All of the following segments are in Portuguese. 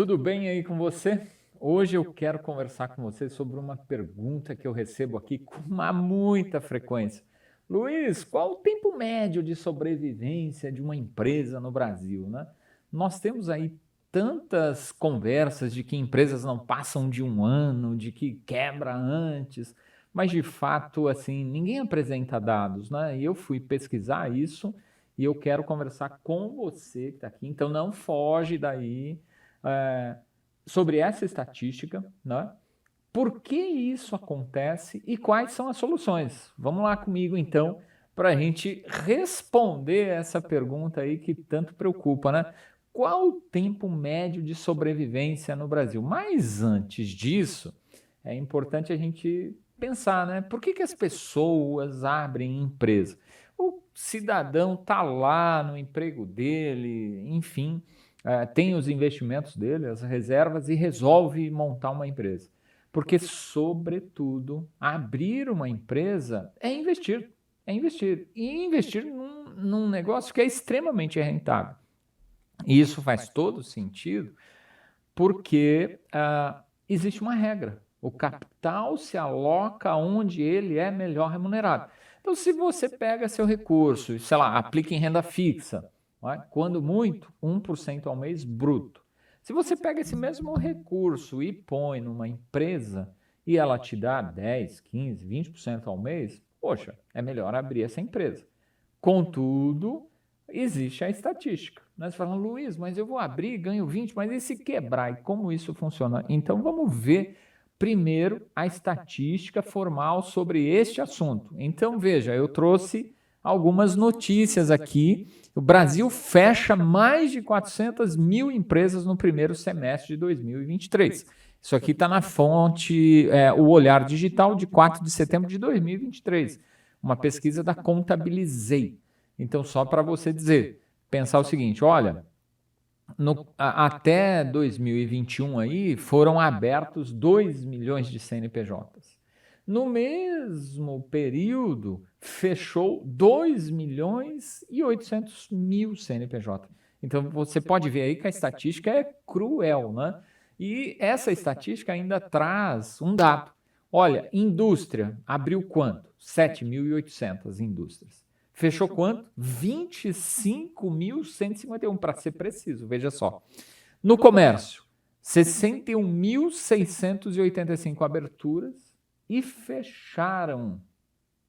tudo bem aí com você? Hoje eu quero conversar com você sobre uma pergunta que eu recebo aqui com muita frequência. Luiz, qual o tempo médio de sobrevivência de uma empresa no Brasil, né? Nós temos aí tantas conversas de que empresas não passam de um ano, de que quebra antes, mas de fato, assim, ninguém apresenta dados, né? E eu fui pesquisar isso e eu quero conversar com você que está aqui, então não foge daí é, sobre essa estatística, né? Por que isso acontece e quais são as soluções? Vamos lá comigo então para a gente responder essa pergunta aí que tanto preocupa, né? Qual o tempo médio de sobrevivência no Brasil? Mas antes disso, é importante a gente pensar, né? Por que as pessoas abrem empresa? O cidadão está lá no emprego dele, enfim, tem os investimentos dele, as reservas e resolve montar uma empresa. Porque, sobretudo, abrir uma empresa é investir. É investir. E investir num negócio que é extremamente rentável. E isso faz todo sentido porque existe uma regra. O capital se aloca onde ele é melhor remunerado. Então, se você pega seu recurso e, sei lá, aplica em renda fixa, quando muito, 1% ao mês bruto. Se você pega esse mesmo recurso e põe numa empresa e ela te dá 10, 15, 20% ao mês, poxa, é melhor abrir essa empresa. Contudo, existe a estatística. Nós falamos, Luiz, mas eu vou abrir, ganho 20, mas e se quebrar? E como isso funciona? Então, vamos ver primeiro a estatística formal sobre este assunto. Então, veja, eu trouxe algumas notícias aqui. O Brasil fecha mais de 400 mil empresas no primeiro semestre de 2023. Isso aqui está na fonte O Olhar Digital, de 4 de setembro de 2023. Uma pesquisa da Contabilizei. Então, só para você dizer, pensar o seguinte, olha, até 2021 aí foram abertos 2 milhões de CNPJs. No mesmo período, fechou 2 milhões e 800 mil CNPJ. Então, você pode ver aí que a estatística é cruel, né? E essa estatística ainda traz um dado. Olha, indústria abriu quanto? 7.800 indústrias. Fechou quanto? 25.151, para ser preciso, veja só. No comércio, 61.685 aberturas e fecharam,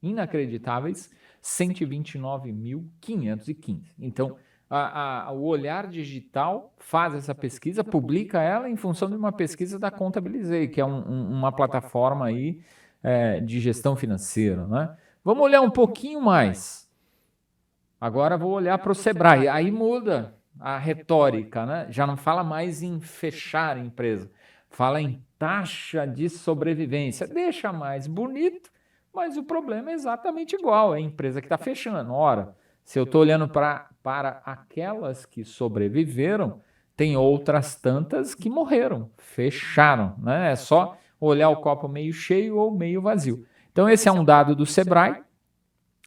inacreditáveis, 129.515. Então, o Olhar Digital faz essa pesquisa, publica ela em função de uma pesquisa da Contabilizei, que é uma plataforma aí, de gestão financeira, né? Vamos olhar um pouquinho mais. Agora vou olhar para o Sebrae. Aí muda a retórica, né? Já não fala mais em fechar a empresa, fala em taxa de sobrevivência. Deixa mais bonito, mas o problema é exatamente igual. É a empresa que está fechando. Ora, se eu estou olhando para aquelas que sobreviveram, tem outras tantas que morreram, fecharam, né? É só olhar o copo meio cheio ou meio vazio. Então, esse é um dado do Sebrae,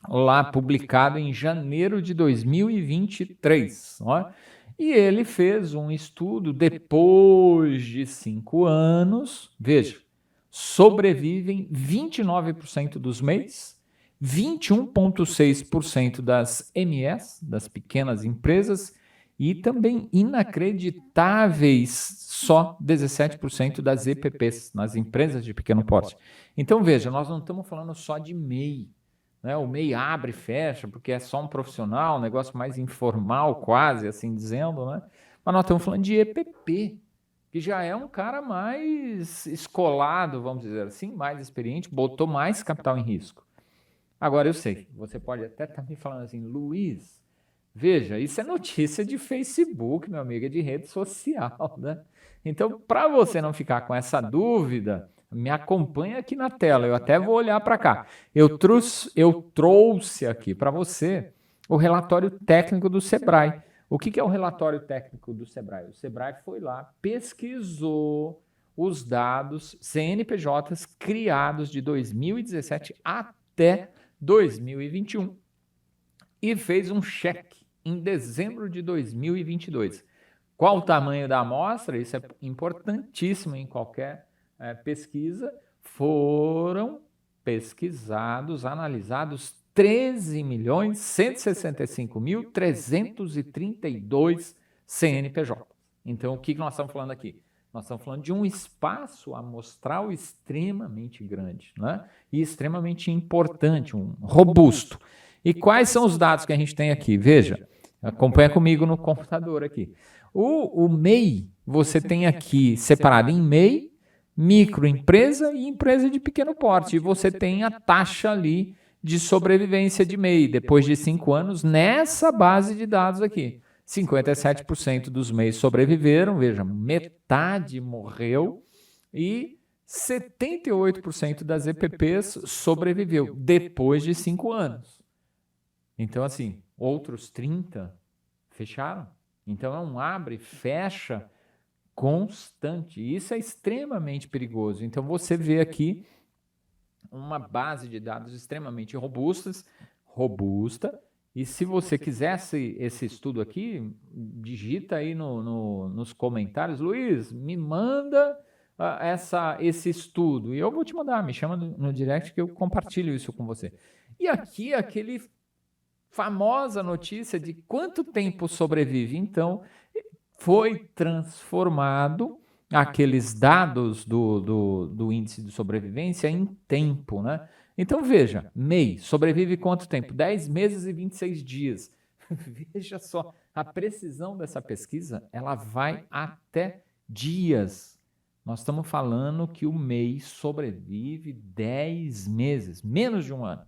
lá publicado em janeiro de 2023. Ó. E ele fez um estudo depois de 5 anos. Veja, sobrevivem 29% dos MEIs, 21,6% das MEs, das pequenas empresas, e também inacreditáveis só 17% das EPPs, nas empresas de pequeno porte. Então, veja, nós não estamos falando só de MEI. Né? O MEI abre e fecha, porque é só um profissional, um negócio mais informal, quase assim dizendo, né? Mas nós estamos falando de EPP, que já é um cara mais escolado, vamos dizer assim, mais experiente, botou mais capital em risco. Agora eu sei, você pode até estar me falando assim, Luiz, veja, isso é notícia de Facebook, meu amigo, é de rede social, né? Então, para você não ficar com essa dúvida, me acompanha aqui na tela, eu até vou olhar para cá. Eu trouxe aqui para você o relatório técnico do Sebrae. O que é o relatório técnico do Sebrae? O Sebrae foi lá, pesquisou os dados CNPJs criados de 2017 até 2021 e fez um cheque em dezembro de 2022. Qual o tamanho da amostra? Isso é importantíssimo em qualquer pesquisa. Foram pesquisados, analisados 13.165.332 CNPJ. Então, o que nós estamos falando aqui? Nós estamos falando de um espaço amostral extremamente grande, né? E extremamente importante, um robusto. E quais são os dados que a gente tem aqui? Veja, acompanha comigo no computador aqui. O MEI, você tem aqui separado em MEI, microempresa e empresa de pequeno porte. E você tem a taxa ali de sobrevivência de MEI, depois de 5 anos, nessa base de dados aqui. 57% dos MEIs sobreviveram, veja, metade morreu e 78% das EPPs sobreviveu depois de 5 anos. Então, assim, outros 30 fecharam. Então, é um abre e fecha constante. Isso é extremamente perigoso. Então, você vê aqui uma base de dados extremamente robusta. E se você quisesse esse estudo aqui, digita aí nos comentários, Luiz, me manda esse estudo. E eu vou te mandar, me chama no direct que eu compartilho isso com você. E aqui, aquele famosa notícia de quanto tempo sobrevive. Então, foi transformado aqueles dados do índice de sobrevivência em tempo, né? Então, veja, MEI sobrevive quanto tempo? 10 meses e 26 dias. Veja só, a precisão dessa pesquisa, ela vai até dias. Nós estamos falando que o MEI sobrevive 10 meses, menos de um ano.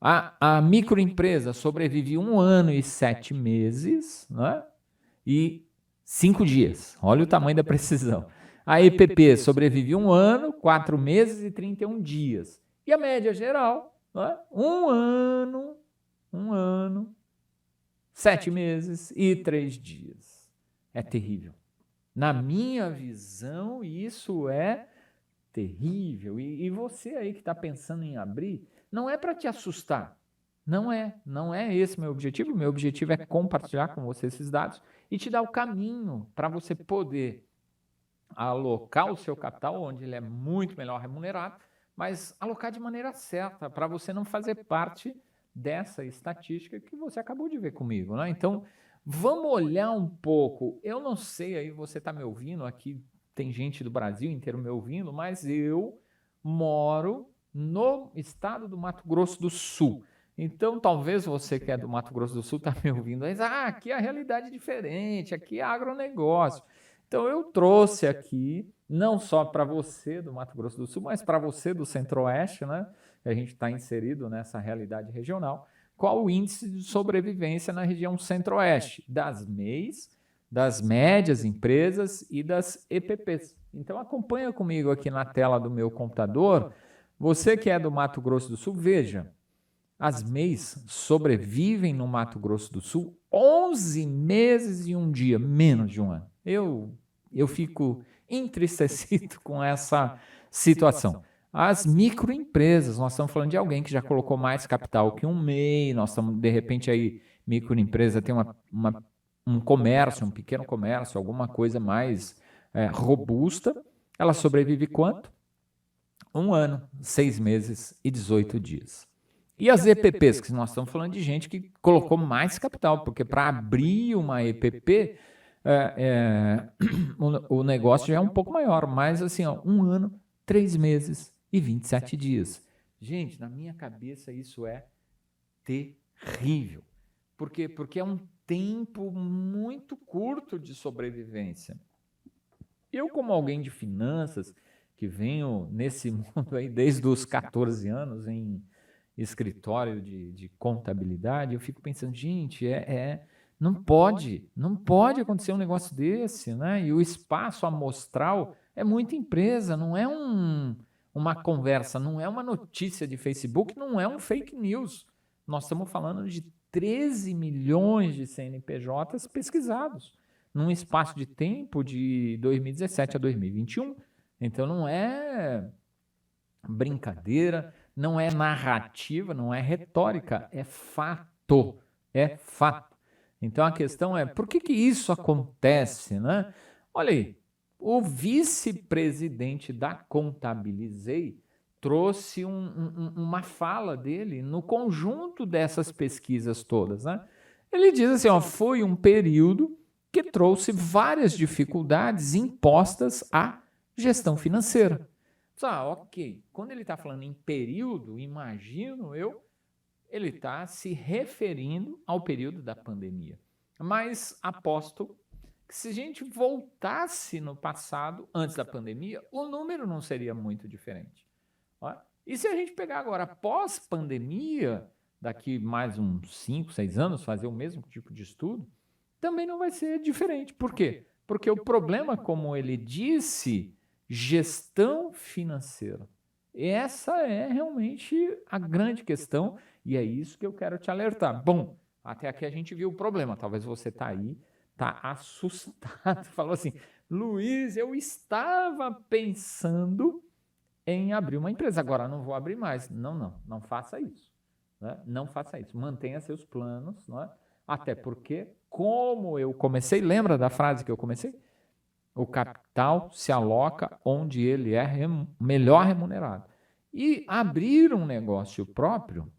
A microempresa sobrevive 1 ano e 7 meses, né? E 5 dias. Olha o tamanho da precisão. A EPP sobrevive 1 ano, 4 meses e 31 dias. E a média geral, né? 1 ano, 7 meses e 3 dias. É terrível. Na minha visão, isso é terrível. E você aí que está pensando em abrir, não é para te assustar. Não é esse meu objetivo. Meu objetivo é compartilhar com você esses dados e te dar o caminho para você poder alocar o seu capital onde ele é muito melhor remunerado, mas alocar de maneira certa, para você não fazer parte dessa estatística que você acabou de ver comigo, né? Então, vamos olhar um pouco. Eu não sei, aí você está me ouvindo, aqui tem gente do Brasil inteiro me ouvindo, mas eu moro no estado do Mato Grosso do Sul. Então, talvez você que é do Mato Grosso do Sul está me ouvindo, mas aqui a realidade é diferente, aqui é agronegócio. Então, eu trouxe aqui, não só para você do Mato Grosso do Sul, mas para você do Centro-Oeste, né? A gente está inserido nessa realidade regional. Qual o índice de sobrevivência na região Centro-Oeste? Das MEIs, das médias empresas e das EPPs. Então, acompanha comigo aqui na tela do meu computador. Você que é do Mato Grosso do Sul, veja. As MEIs sobrevivem no Mato Grosso do Sul 11 meses e 1 dia, menos de um ano. Eu fico entristecido com essa situação. As microempresas, nós estamos falando de alguém que já colocou mais capital que um MEI, nós estamos, de repente, aí, microempresa tem um comércio, um pequeno comércio, alguma coisa mais robusta, ela sobrevive quanto? 1 ano, 6 meses e 18 dias. E as EPPs, que nós estamos falando de gente que colocou mais capital, porque para abrir uma EPP, o negócio já é um pouco maior, mas assim, 1 ano, 3 meses e 27 dias. Gente, na minha cabeça isso é terrível. Por quê? Porque é um tempo muito curto de sobrevivência. Eu, como alguém de finanças, que venho nesse mundo aí desde os 14 anos em escritório de contabilidade, eu fico pensando, gente, não pode acontecer um negócio desse, né? E o espaço amostral é muita empresa, não é uma conversa, não é uma notícia de Facebook, não é um fake news. Nós estamos falando de 13 milhões de CNPJs pesquisados num espaço de tempo de 2017 a 2021. Então não é brincadeira, não é narrativa, não é retórica, é fato. É fato. Então a questão é, por que isso acontece, né? Olha aí, o vice-presidente da Contabilizei trouxe uma fala dele no conjunto dessas pesquisas todas, né? Ele diz assim, ó, foi um período que trouxe várias dificuldades impostas à gestão financeira. Ok, quando ele está falando em período, imagino eu, ele está se referindo ao período da pandemia. Mas aposto que se a gente voltasse no passado, antes da pandemia, o número não seria muito diferente. Ó, e se a gente pegar agora, pós-pandemia, daqui mais uns 5, 6 anos, fazer o mesmo tipo de estudo, também não vai ser diferente. Por quê? Porque o problema, como ele disse, gestão financeira. Essa é realmente a grande questão e é isso que eu quero te alertar. Bom, até aqui a gente viu o problema. Talvez você está aí, está assustado, falou assim, Luiz, eu estava pensando em abrir uma empresa, agora não vou abrir mais. Não faça isso. Né? Não faça isso. Mantenha seus planos, não é? Até porque, como eu comecei, lembra da frase que eu comecei? O capital se aloca onde ele é melhor remunerado. E abrir um negócio próprio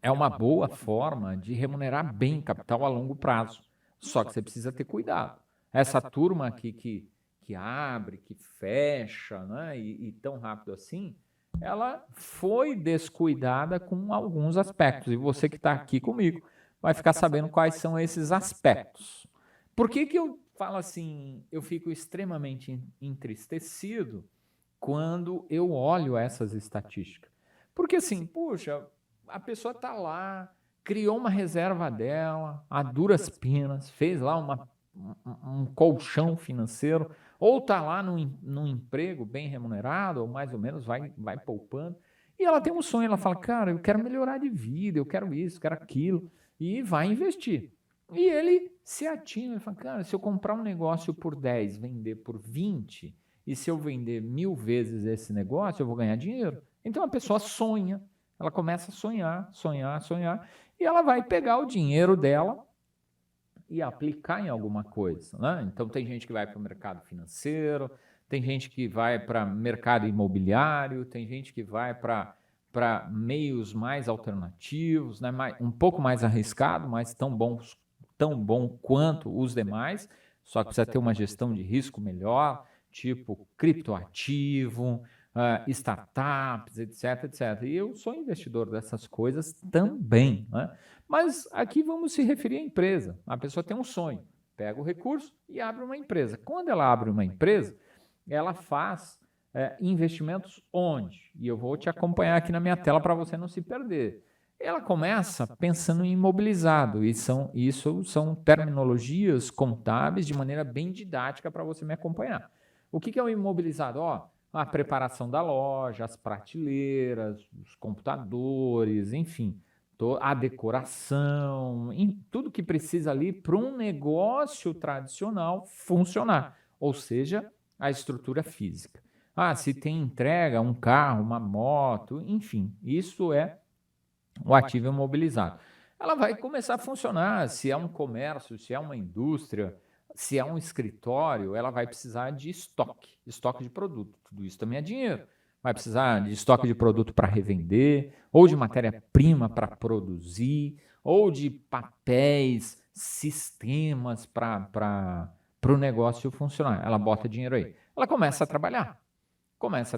é uma boa forma de remunerar bem capital a longo prazo. Só que você precisa ter cuidado. Essa turma aqui que abre, que fecha, né, e tão rápido assim, ela foi descuidada com alguns aspectos. E você que está aqui comigo vai ficar sabendo quais são esses aspectos. Por que eu falo assim, eu fico extremamente entristecido quando eu olho essas estatísticas? Porque assim, puxa, a pessoa está lá, criou uma reserva dela, a duras penas, fez lá um colchão financeiro, ou está lá num emprego bem remunerado, ou mais ou menos vai poupando, e ela tem um sonho, ela fala, cara, eu quero melhorar de vida, eu quero isso, quero aquilo, e vai investir. E ele se atina, ele fala, cara, se eu comprar um negócio por 10, vender por 20, e se eu vender 1000 vezes esse negócio, eu vou ganhar dinheiro. Então a pessoa sonha, ela começa a sonhar, e ela vai pegar o dinheiro dela e aplicar em alguma coisa. Né? Então tem gente que vai para o mercado financeiro, tem gente que vai para mercado imobiliário, tem gente que vai para meios mais alternativos, né? Um pouco mais arriscado, mas tão bom quanto os demais, só que precisa ter uma gestão de risco melhor, tipo criptoativo, startups, etc. E eu sou investidor dessas coisas também. Né? Mas aqui vamos se referir à empresa. A pessoa tem um sonho, pega o recurso e abre uma empresa. Quando ela abre uma empresa, ela faz investimentos onde? E eu vou te acompanhar aqui na minha tela para você não se perder. Ela começa pensando em imobilizado, e isso são terminologias contábeis de maneira bem didática para você me acompanhar. O que é o imobilizado? A preparação da loja, as prateleiras, os computadores, enfim, a decoração, tudo que precisa ali para um negócio tradicional funcionar, ou seja, a estrutura física. Se tem entrega, um carro, uma moto, enfim, isso é o ativo imobilizado. Ela vai começar a funcionar, se é um comércio, se é uma indústria, se é um escritório, ela vai precisar de estoque de produto. Tudo isso também é dinheiro. Vai precisar de estoque de produto para revender, ou de matéria-prima para produzir, ou de papéis, sistemas para o negócio funcionar. Ela bota dinheiro aí. Ela começa a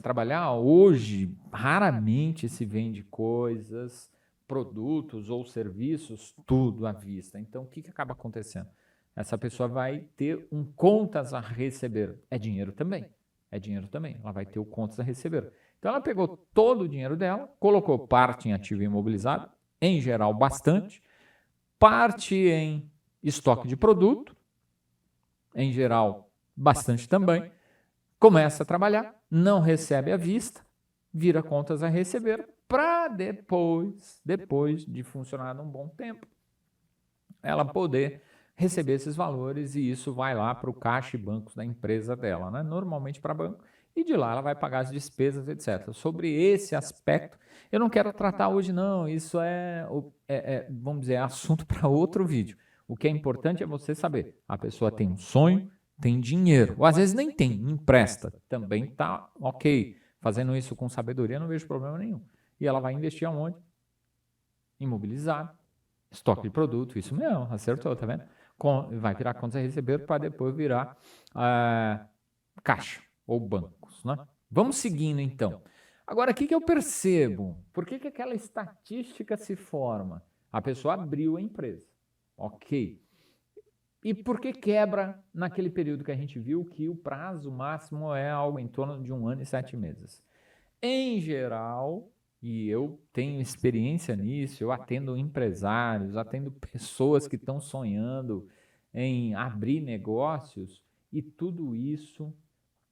trabalhar. Hoje, raramente se vende coisas, produtos ou serviços, tudo à vista. Então, o que acaba acontecendo? Essa pessoa vai ter um contas a receber. É dinheiro também. Ela vai ter o contas a receber. Então, ela pegou todo o dinheiro dela, colocou parte em ativo imobilizado, em geral bastante, parte em estoque de produto, em geral bastante também, começa a trabalhar, não recebe à vista, vira contas a receber, para depois de funcionar num bom tempo, ela poder receber esses valores e isso vai lá para o caixa e bancos da empresa dela, né? Normalmente para banco, e de lá ela vai pagar as despesas, etc. Sobre esse aspecto, eu não quero tratar hoje não, isso vamos dizer, assunto para outro vídeo. O que é importante é você saber, a pessoa tem um sonho, tem dinheiro, ou às vezes nem tem, empresta, também tá ok. Fazendo isso com sabedoria, não vejo problema nenhum. E ela vai investir aonde? Imobilizado, estoque de produto, isso mesmo, acertou, tá vendo? Vai virar contas a receber para depois virar caixa ou bancos, né? Vamos seguindo então. Agora, o que eu percebo? Por que aquela estatística se forma? A pessoa abriu a empresa, ok. E por que quebra naquele período que a gente viu que o prazo máximo é algo em torno de 1 ano e 7 meses? Em geral, e eu tenho experiência nisso, eu atendo empresários, atendo pessoas que estão sonhando em abrir negócios, e tudo isso,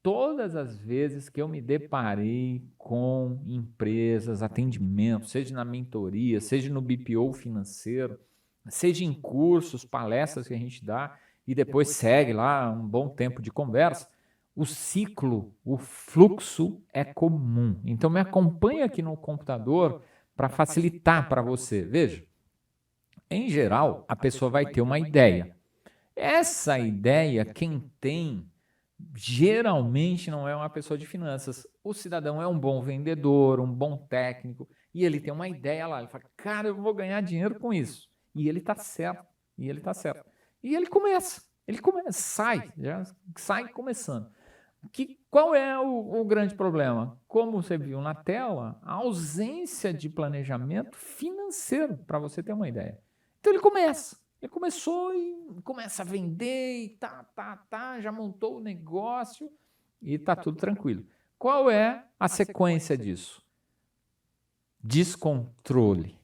todas as vezes que eu me deparei com empresas, atendimentos, seja na mentoria, seja no BPO financeiro, seja em cursos, palestras que a gente dá, e depois segue lá um bom tempo de conversa, o ciclo, o fluxo é comum. Então me acompanha aqui no computador para facilitar para você. Veja, em geral, a pessoa vai ter uma ideia. Essa ideia, quem tem, geralmente não é uma pessoa de finanças. O cidadão é um bom vendedor, um bom técnico, e ele tem uma ideia lá. Ele fala, cara, eu vou ganhar dinheiro com isso. E ele está certo, e ele está certo. E ele começa, já sai começando. Qual é o grande problema? Como você viu na tela, a ausência de planejamento financeiro, para você ter uma ideia. Então ele começou e começa a vender e já montou o negócio e tá tudo tranquilo. Qual é a sequência disso? Descontrole.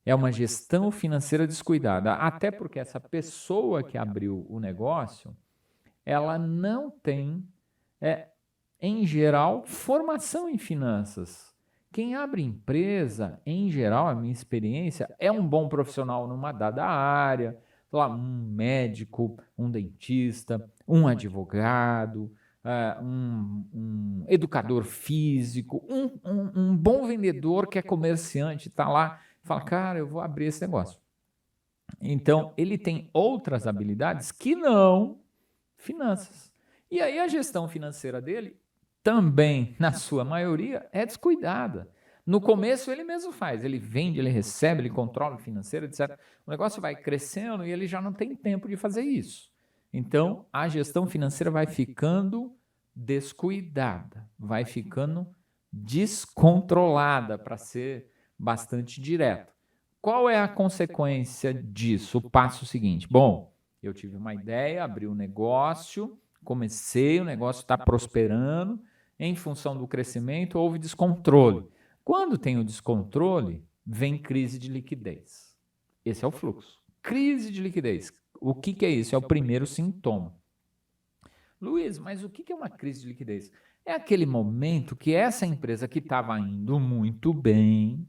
É uma gestão financeira descuidada, até porque essa pessoa que abriu o negócio, ela não tem, em geral, formação em finanças. Quem abre empresa, em geral, a minha experiência, é um bom profissional numa dada área, lá, um médico, um dentista, um advogado, um educador físico, um bom vendedor que é comerciante, está lá, fala, cara, eu vou abrir esse negócio. Então, ele tem outras habilidades que não finanças. E aí a gestão financeira dele também, na sua maioria, é descuidada. No começo ele mesmo faz, ele vende, ele recebe, ele controla o financeiro, etc. O negócio vai crescendo e ele já não tem tempo de fazer isso. Então, a gestão financeira vai ficando descuidada, vai ficando descontrolada, para ser bastante direto. Qual é a consequência disso? O passo seguinte. Bom, eu tive uma ideia, abri um negócio, comecei, o negócio está prosperando, em função do crescimento houve descontrole. Quando tem o descontrole, vem crise de liquidez. Esse é o fluxo. Crise de liquidez. O que é isso? É o primeiro sintoma. Luiz, mas o que é uma crise de liquidez? É aquele momento que essa empresa que estava indo muito bem,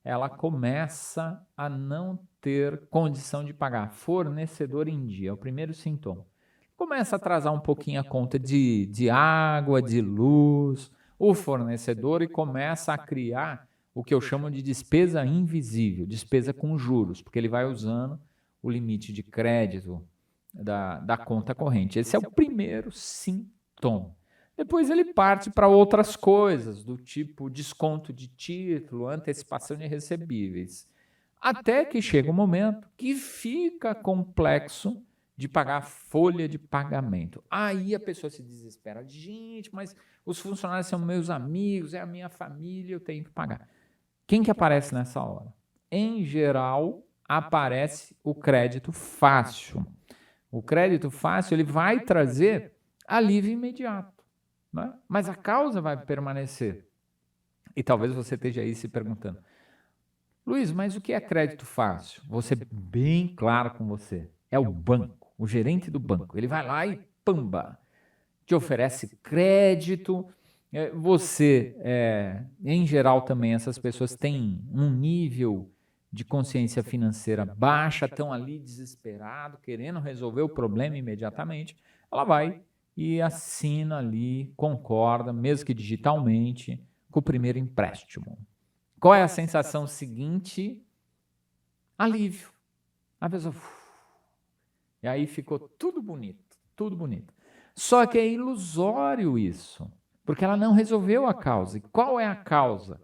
ela começa a não ter condição de pagar fornecedor em dia, é o primeiro sintoma. Começa a atrasar um pouquinho a conta de água, de luz, o fornecedor, e começa a criar o que eu chamo de despesa invisível, despesa com juros, porque ele vai usando o limite de crédito da conta corrente. Esse é o primeiro sintoma. Depois ele parte para outras coisas, do tipo desconto de título, antecipação de recebíveis. Até que chega um momento que fica complexo de pagar a folha de pagamento. Aí a pessoa se desespera. Gente, mas os funcionários são meus amigos, é a minha família, eu tenho que pagar. Quem que aparece nessa hora? Em geral, aparece o crédito fácil. O crédito fácil ele vai trazer alívio imediato, né? Mas a causa vai permanecer. E talvez você esteja aí se perguntando, Luiz, mas o que é crédito fácil? Vou ser bem claro com você. É o banco, o gerente do banco. Ele vai lá e pamba, te oferece crédito. Em geral também, essas pessoas têm um nível de consciência financeira baixa, estão ali desesperado, querendo resolver o problema imediatamente. Ela vai e assina ali, concorda, mesmo que digitalmente, com o primeiro empréstimo. Qual é a sensação seguinte? Alívio. A pessoa E aí ficou tudo bonito, tudo bonito. Só que é ilusório isso, porque ela não resolveu a causa. E qual é a causa?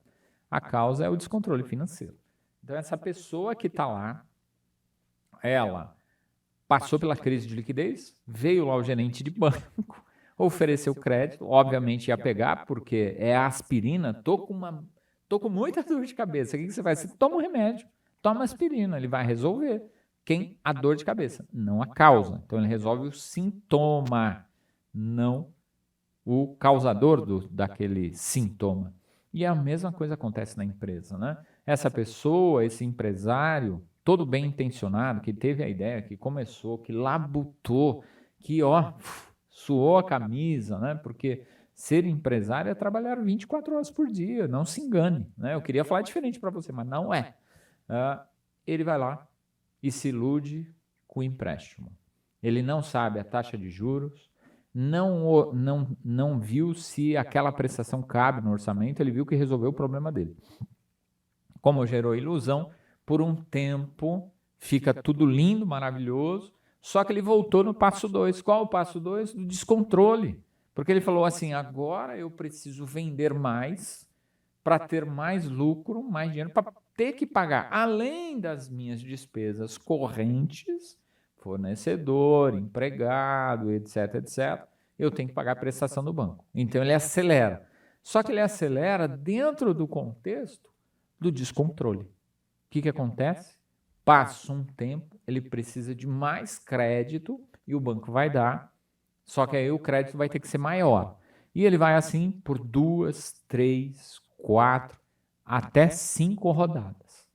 A causa é o descontrole financeiro. Então, essa pessoa que está lá, ela passou pela crise de liquidez, veio lá o gerente de banco, ofereceu crédito, obviamente ia pegar, porque é aspirina, tô com muita dor de cabeça, o que você faz? Você toma um remédio, toma aspirina, ele vai resolver. Quem? A dor de cabeça, não a causa. Então, ele resolve o sintoma, não o causador daquele sintoma. E a mesma coisa acontece na empresa, né? Essa pessoa, esse empresário, todo bem intencionado, que teve a ideia, que começou, que labutou, que suou a camisa, né? Porque ser empresário é trabalhar 24 horas por dia, não se engane, né? Eu queria falar diferente para você, mas não é. Ele vai lá e se ilude com o empréstimo. Ele não sabe a taxa de juros, não viu se aquela prestação cabe no orçamento, ele viu que resolveu o problema dele. Como gerou ilusão, por um tempo fica tudo lindo, maravilhoso, só que ele voltou no passo 2. Qual o passo 2? Do descontrole. Porque ele falou assim, agora eu preciso vender mais para ter mais lucro, mais dinheiro, para ter que pagar, além das minhas despesas correntes, fornecedor, empregado, etc, etc, eu tenho que pagar a prestação do banco. Então ele acelera. Só que ele acelera dentro do contexto do descontrole. O que acontece? Passa um tempo, ele precisa de mais crédito e o banco vai dar, só que aí o crédito vai ter que ser maior. E ele vai assim por 2, 3, 4, até 5 rodadas.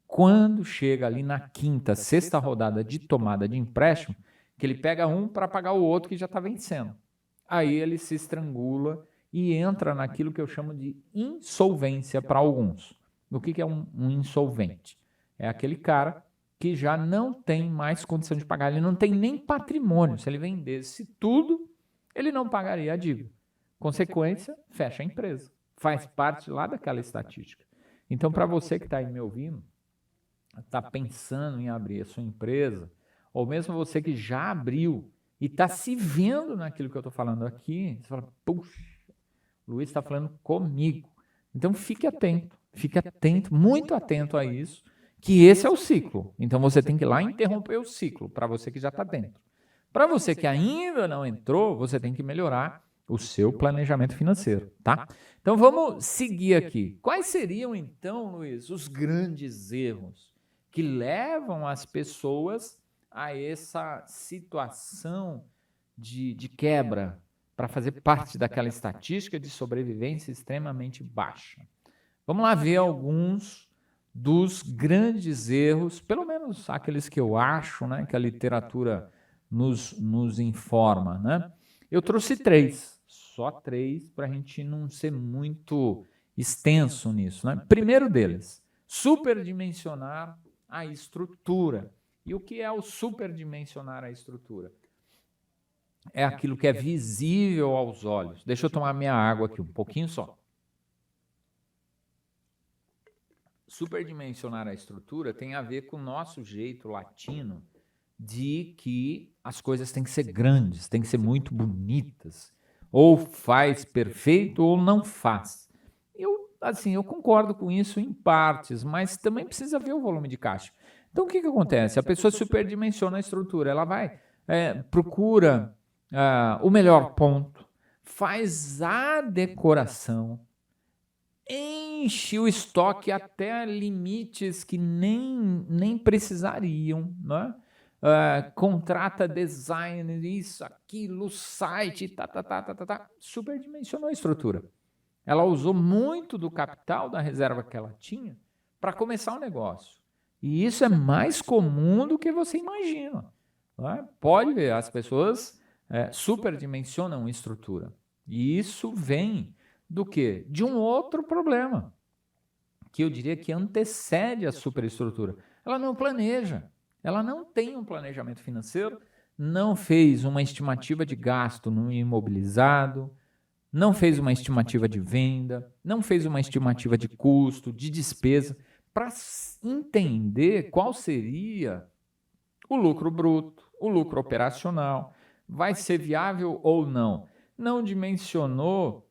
Quando chega ali na quinta, sexta rodada de tomada de empréstimo, que ele pega um para pagar o outro que já está vencendo. Aí ele se estrangula e entra naquilo que eu chamo de insolvência para alguns. O que é um insolvente? É aquele cara que já não tem mais condição de pagar, ele não tem nem patrimônio. Se ele vendesse tudo, ele não pagaria a dívida. Consequência, fecha a empresa. Faz parte lá daquela estatística. Então, para você que está aí me ouvindo, está pensando em abrir a sua empresa, ou mesmo você que já abriu e está se vendo naquilo que eu estou falando aqui, você fala, puxa, o Luiz está falando comigo. Então, fique atento, muito atento a isso, que esse é o ciclo. Então, você tem que ir lá interromper o ciclo, para você que já está dentro. Para você que ainda não entrou, você tem que melhorar o seu planejamento financeiro, tá? Então, vamos seguir aqui. Quais seriam, então, Luiz, os grandes erros que levam as pessoas a essa situação de quebra para fazer parte daquela estatística de sobrevivência extremamente baixa? Vamos lá ver alguns dos grandes erros, pelo menos aqueles que eu acho, né, que a literatura nos informa, né? Eu trouxe 3, só 3, para a gente não ser muito extenso nisso, né? Primeiro deles, superdimensionar a estrutura. E o que é o superdimensionar a estrutura? É aquilo que é visível aos olhos. Deixa eu tomar minha água aqui, um pouquinho só. Superdimensionar a estrutura tem a ver com o nosso jeito latino de que as coisas têm que ser grandes, têm que ser muito bonitas. Ou faz perfeito ou não faz. Eu concordo com isso em partes, mas também precisa ver o volume de caixa. Então, o que acontece? A pessoa superdimensiona a estrutura, ela vai, procura o melhor ponto, faz a decoração, enche o estoque até limites que nem precisariam, né? Contrata design, isso, aquilo, site, superdimensionou a estrutura. Ela usou muito do capital da reserva que ela tinha para começar o negócio. E isso é mais comum do que você imagina. Né? Pode ver, as pessoas superdimensionam a estrutura. E isso vem do quê? De um outro problema, que eu diria que antecede a superestrutura. Ela não planeja. Ela não tem um planejamento financeiro, não fez uma estimativa de gasto no imobilizado, não fez uma estimativa de venda, não fez uma estimativa de custo, de despesa, para entender qual seria o lucro bruto, o lucro operacional, vai ser viável ou não. Não dimensionou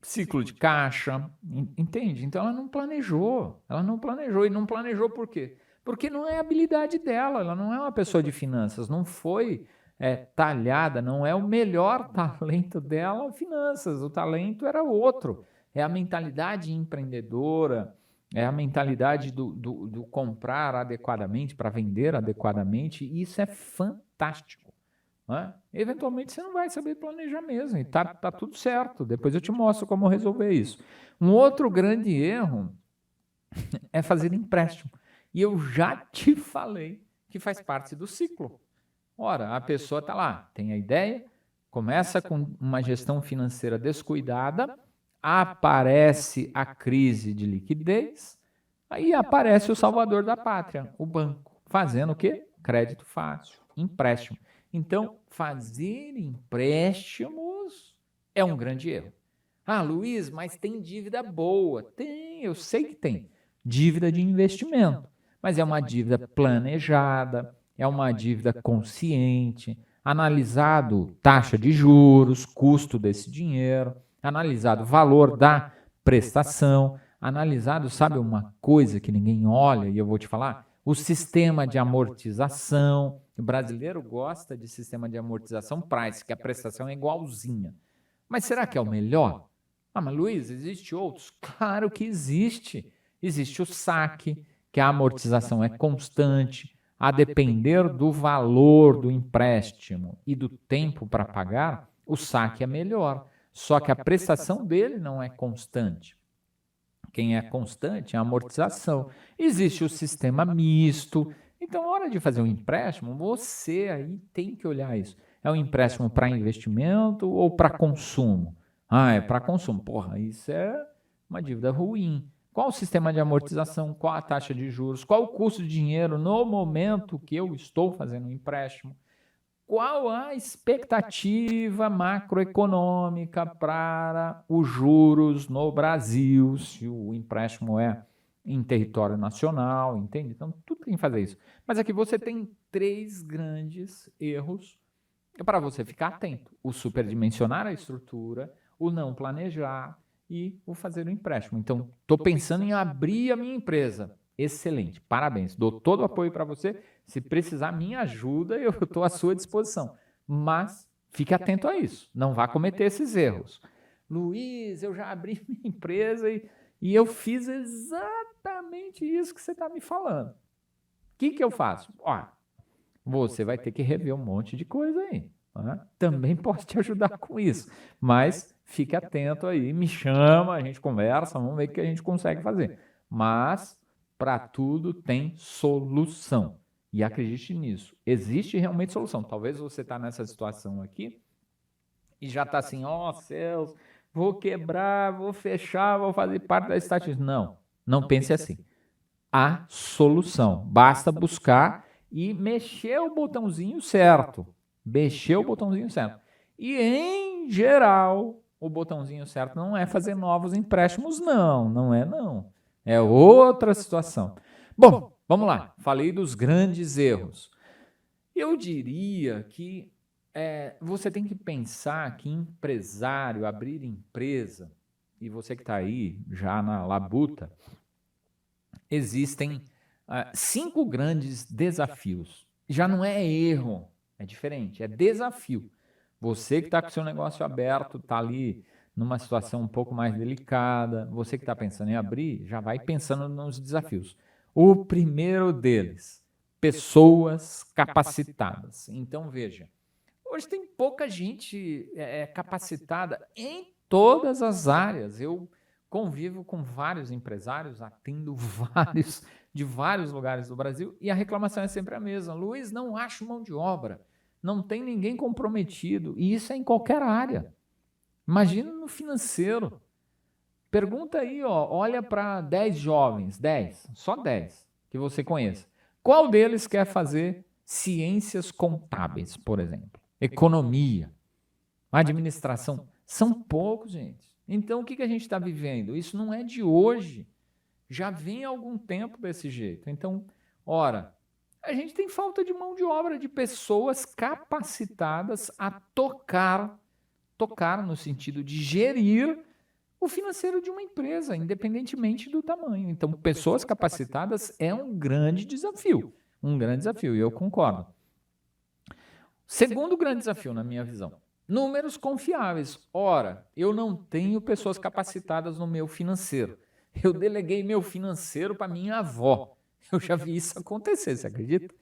ciclo de caixa, entende? Então ela não planejou, e não planejou por quê? Porque não é a habilidade dela, ela não é uma pessoa de finanças, não foi talhada, não é o melhor talento dela, finanças, o talento era outro, é a mentalidade empreendedora, é a mentalidade do comprar adequadamente, para vender adequadamente, e isso é fantástico. Né? Eventualmente você não vai saber planejar mesmo, e tá tudo certo. Depois eu te mostro como resolver isso. Um outro grande erro é fazer empréstimo. E eu já te falei que faz parte do ciclo. Ora, a pessoa está lá, tem a ideia, começa com uma gestão financeira descuidada, aparece a crise de liquidez, aí aparece o salvador da pátria, o banco, fazendo o quê? Crédito fácil, empréstimo. Então, fazer empréstimos é um grande erro. Ah, Luiz, mas tem dívida boa. Tem, eu sei que tem. Dívida de investimento. Mas é uma dívida planejada, é uma dívida consciente, analisado taxa de juros, custo desse dinheiro, analisado valor da prestação, analisado, sabe uma coisa que ninguém olha, e eu vou te falar? O sistema de amortização. O brasileiro gosta de sistema de amortização price, que a prestação é igualzinha. Mas será que é o melhor? Ah, mas Luiz, existe outros? Claro que existe. Existe o saque, que a amortização é constante, a depender do valor do empréstimo e do tempo para pagar, o saque é melhor. Só que a prestação dele não é constante. Quem é constante é a amortização. Existe o sistema misto. Então, na hora de fazer um empréstimo, você aí tem que olhar isso. É um empréstimo para investimento ou para consumo? Ah, é para consumo. Porra, isso é uma dívida ruim. Qual o sistema de amortização? Qual a taxa de juros? Qual o custo de dinheiro no momento que eu estou fazendo um empréstimo? Qual a expectativa macroeconômica para os juros no Brasil, se o empréstimo é em território nacional, entende? Então, tudo tem que fazer isso. Mas aqui você tem 3 grandes erros para você ficar atento. O superdimensionar a estrutura, o não planejar e o fazer o empréstimo. Então, estou pensando em abrir a minha empresa. Excelente, parabéns. Dou todo o apoio para você. Se precisar minha ajuda, eu estou à sua disposição. Mas fique atento a isso. Não vá cometer esses erros. Luiz, eu já abri minha empresa e eu fiz exatamente isso que você está me falando. O que eu faço? Ó, você vai ter que rever um monte de coisa aí. Né? Também posso te ajudar com isso. Mas fique atento aí, me chama, a gente conversa, vamos ver o que a gente consegue fazer. Mas para tudo tem solução. E acredite nisso. Existe realmente solução. Talvez você está nessa situação aqui e já está assim, ó céus, vou quebrar, vou fechar, vou fazer parte da estatística. Não, não pense assim. Há solução. Basta buscar e mexer o botãozinho certo. Mexer o botãozinho certo. E, em geral, o botãozinho certo não é fazer novos empréstimos, não. Não é, não. É outra situação. Bom, vamos lá. Falei dos grandes erros. Eu diria que você tem que pensar que empresário, abrir empresa, e você que está aí já na labuta, existem 5 grandes desafios. Já não é erro, é diferente, é desafio. Você que está com o seu negócio aberto, está ali numa situação um pouco mais delicada, você que está pensando em abrir, já vai pensando nos desafios. O primeiro deles, pessoas capacitadas. Então, veja, hoje tem pouca gente capacitada em todas as áreas. Eu convivo com vários empresários, atendo vários de vários lugares do Brasil e a reclamação é sempre a mesma. Luiz, não acho mão de obra, não tem ninguém comprometido. E isso é em qualquer área. Imagina no financeiro. Pergunta aí, ó, olha para 10 jovens, 10, só 10 que você conheça. Qual deles quer fazer ciências contábeis, por exemplo? Economia, administração? São poucos, gente. Então, o que a gente está vivendo? Isso não é de hoje. Já vem há algum tempo desse jeito. Então, ora, A gente tem falta de mão de obra, de pessoas capacitadas a tocar no sentido de gerir o financeiro de uma empresa, independentemente do tamanho. Então, pessoas capacitadas é um grande desafio, e eu concordo. Segundo grande desafio, na minha visão, números confiáveis. Ora, eu não tenho pessoas capacitadas no meu financeiro. Eu deleguei meu financeiro para minha avó. Eu já vi isso acontecer, você acredita?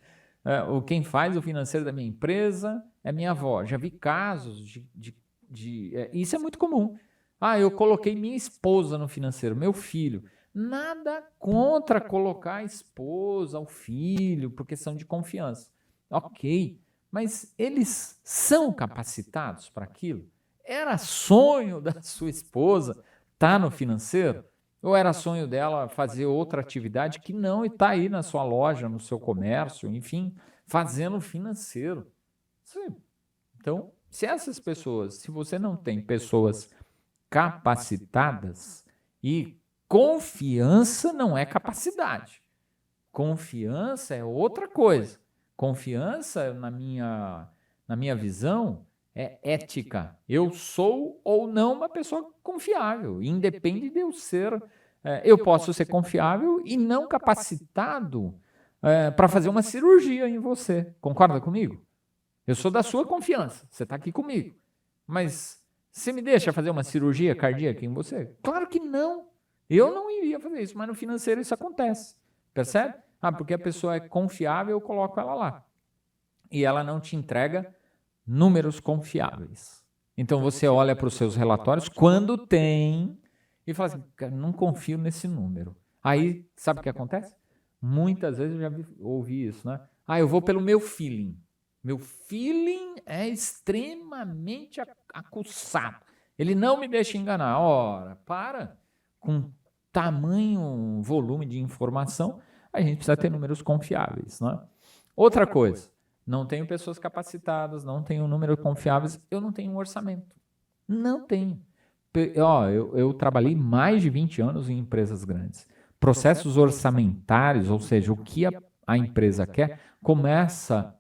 Quem faz o financeiro da minha empresa é minha avó. Já vi casos isso é muito comum. Eu coloquei minha esposa no financeiro, meu filho. Nada contra colocar a esposa, o filho, por questão de confiança. Ok, mas eles são capacitados para aquilo? Era sonho da sua esposa estar no financeiro? Ou era sonho dela fazer outra atividade que não está aí na sua loja, no seu comércio, enfim, fazendo financeiro? Sim. Então, se você não tem pessoas capacitadas, e confiança não é capacidade. Confiança é outra coisa. Confiança, na minha visão, é ética. Eu sou ou não uma pessoa confiável, independe de eu ser. Eu posso ser confiável e não capacitado para fazer uma cirurgia em você. Concorda comigo? Eu sou da sua confiança, você está aqui comigo. Mas você me deixa fazer uma cirurgia cardíaca em você? Claro que não. Eu não iria fazer isso, mas no financeiro isso acontece. Percebe? Porque a pessoa é confiável, eu coloco ela lá. E ela não te entrega números confiáveis. Então você olha para os seus relatórios quando tem e fala assim, cara, não confio nesse número. Aí, sabe o que acontece? Muitas vezes eu já ouvi isso, né? Eu vou pelo meu feeling. Meu feeling é extremamente aguçado. Ele não me deixa enganar. Ora, para com tamanho volume de informação, a gente precisa ter números confiáveis, né? Outra coisa, não tenho pessoas capacitadas, não tenho números confiáveis, eu não tenho um orçamento. Não tenho. Eu trabalhei mais de 20 anos em empresas grandes. Processos orçamentários, ou seja, o que a empresa quer, começa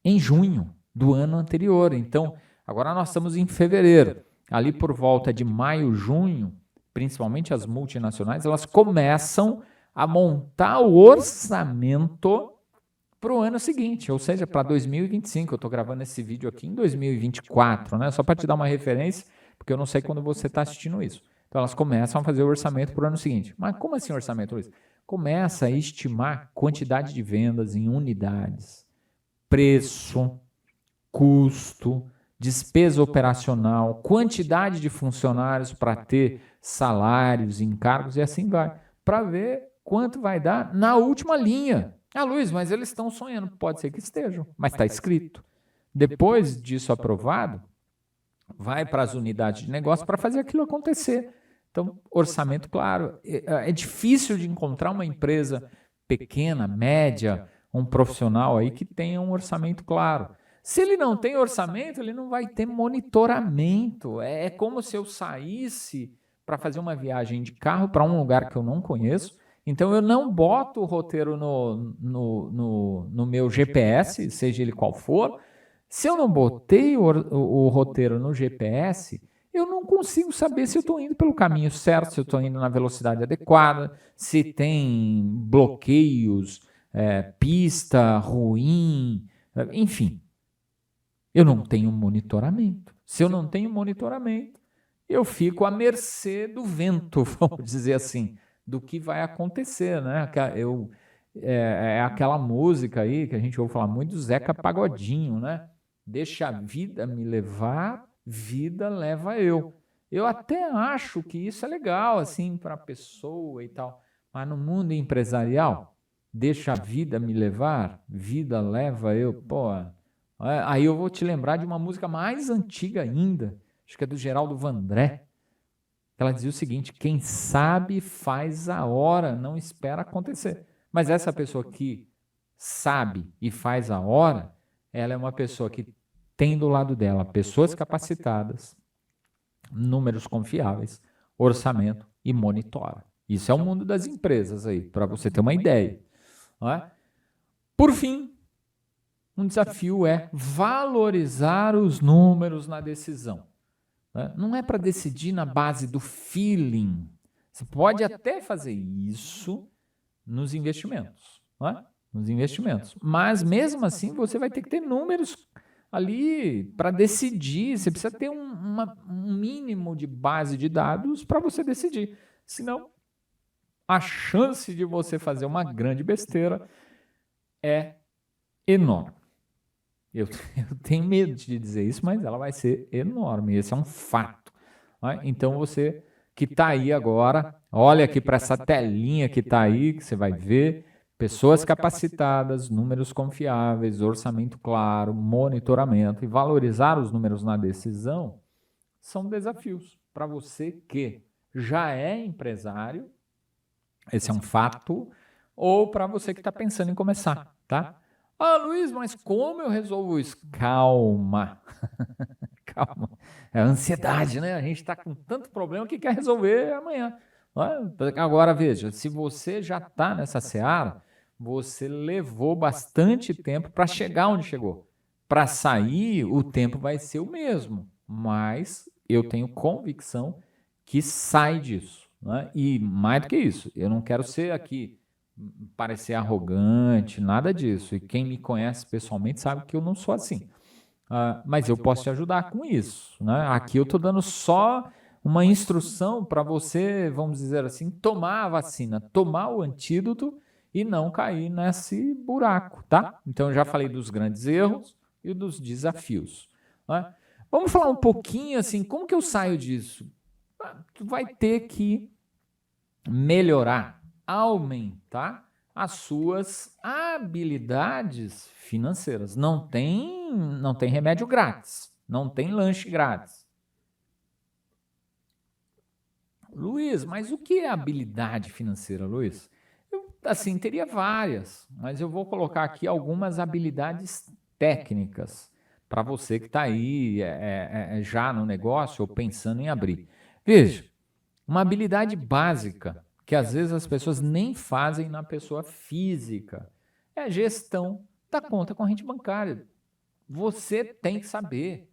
em junho do ano anterior. Então, agora nós estamos em fevereiro. Ali por volta de maio, junho, principalmente as multinacionais, elas começam a montar o orçamento para o ano seguinte, ou seja, para 2025. Eu estou gravando esse vídeo aqui em 2024, né? Só para te dar uma referência, porque eu não sei quando você está assistindo isso. Então, elas começam a fazer o orçamento para o ano seguinte. Mas como assim orçamento, Luiz? Começa a estimar quantidade de vendas em unidades, preço, custo, despesa operacional, quantidade de funcionários para ter salários, encargos e assim vai, para ver quanto vai dar na última linha. Luiz, mas eles estão sonhando. Pode ser que estejam, mas está escrito. Depois disso aprovado, vai para as unidades de negócio para fazer aquilo acontecer. Então, orçamento, claro. É difícil de encontrar uma empresa pequena, média, um profissional aí que tenha um orçamento claro. Se ele não tem orçamento, ele não vai ter monitoramento. É como se eu saísse para fazer uma viagem de carro para um lugar que eu não conheço. Então, eu não boto o roteiro no meu GPS, seja ele qual for. Se eu não botei o roteiro no GPS, eu não consigo saber se eu estou indo pelo caminho certo, se eu estou indo na velocidade adequada, se tem bloqueios, pista ruim, enfim. Eu não tenho monitoramento. Se eu não tenho monitoramento, eu fico à mercê do vento, vamos dizer assim, do que vai acontecer, né? É aquela música aí que a gente ouve falar muito do Zeca Pagodinho, né? Deixa a vida me levar, vida leva eu. Eu até acho que isso é legal, assim, para a pessoa e tal, mas no mundo empresarial, deixa a vida me levar, vida leva eu, pô. Aí eu vou te lembrar de uma música mais antiga ainda, acho que é do Geraldo Vandré. Ela dizia o seguinte: quem sabe faz a hora, não espera acontecer. Mas essa pessoa que sabe e faz a hora, ela é uma pessoa que tem do lado dela pessoas capacitadas, números confiáveis, orçamento e monitora. Isso é o mundo das empresas aí, para você ter uma ideia. Não é? Por fim, um desafio é valorizar os números na decisão. Não é para decidir na base do feeling. Você pode até fazer isso nos investimentos, não é? Nos investimentos. Mas mesmo assim você vai ter que ter números ali para decidir. Você precisa ter um mínimo de base de dados para você decidir. Senão, a chance de você fazer uma grande besteira é enorme. Eu tenho medo de dizer isso, mas ela vai ser enorme. Esse é um fato. Né? Então você que está aí agora, olha aqui para essa telinha que está aí, que você vai ver pessoas capacitadas, números confiáveis, orçamento claro, monitoramento e valorizar os números na decisão são desafios para você que já é empresário, esse é um fato, ou para você que está pensando em começar, tá? Ah, Luiz, mas como eu resolvo isso? Calma. Calma. É a ansiedade, né? A gente está com tanto problema que quer resolver amanhã. Agora, veja, se você já está nessa seara, você levou bastante tempo para chegar onde chegou. Para sair, o tempo vai ser o mesmo, mas eu tenho convicção que sai disso. Né? E mais do que isso, eu não quero ser aqui parecer arrogante, nada disso. E quem me conhece pessoalmente sabe que eu não sou assim. Mas eu posso te ajudar com isso. Né? Aqui eu estou dando só uma instrução para você, vamos dizer assim, tomar a vacina, tomar o antídoto e não cair nesse buraco, tá? Então eu já falei dos grandes erros e dos desafios. Né? Vamos falar um pouquinho assim, como que eu saio disso? Tu vai ter que melhorar, aumentar as suas habilidades financeiras. Não tem remédio grátis, não tem lanche grátis. Luiz, mas o que é habilidade financeira, Luiz? Assim, teria várias, mas eu vou colocar aqui algumas habilidades técnicas para você que está aí já no negócio ou pensando em abrir. Veja, uma habilidade básica que às vezes as pessoas nem fazem na pessoa física é a gestão da conta corrente bancária. Você tem que saber,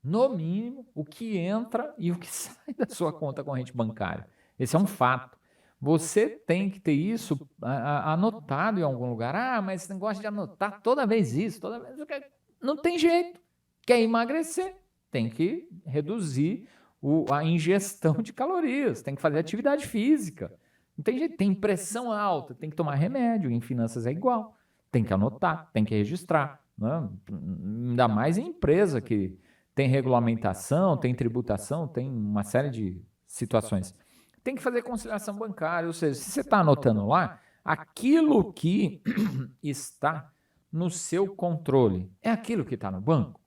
no mínimo, o que entra e o que sai da sua conta corrente bancária. Esse é um fato. Você tem que ter isso anotado em algum lugar. Ah, mas esse negócio de anotar toda vez isso, toda vez... Não tem jeito. Quer emagrecer, tem que reduzir a ingestão de calorias, tem que fazer atividade física. Não tem jeito, tem pressão alta, tem que tomar remédio, em finanças é igual. Tem que anotar, tem que registrar. Né? Ainda mais em empresa que tem regulamentação, tem tributação, tem uma série de situações. Tem que fazer conciliação bancária, ou seja, se você está anotando lá, aquilo que está no seu controle é aquilo que está no banco.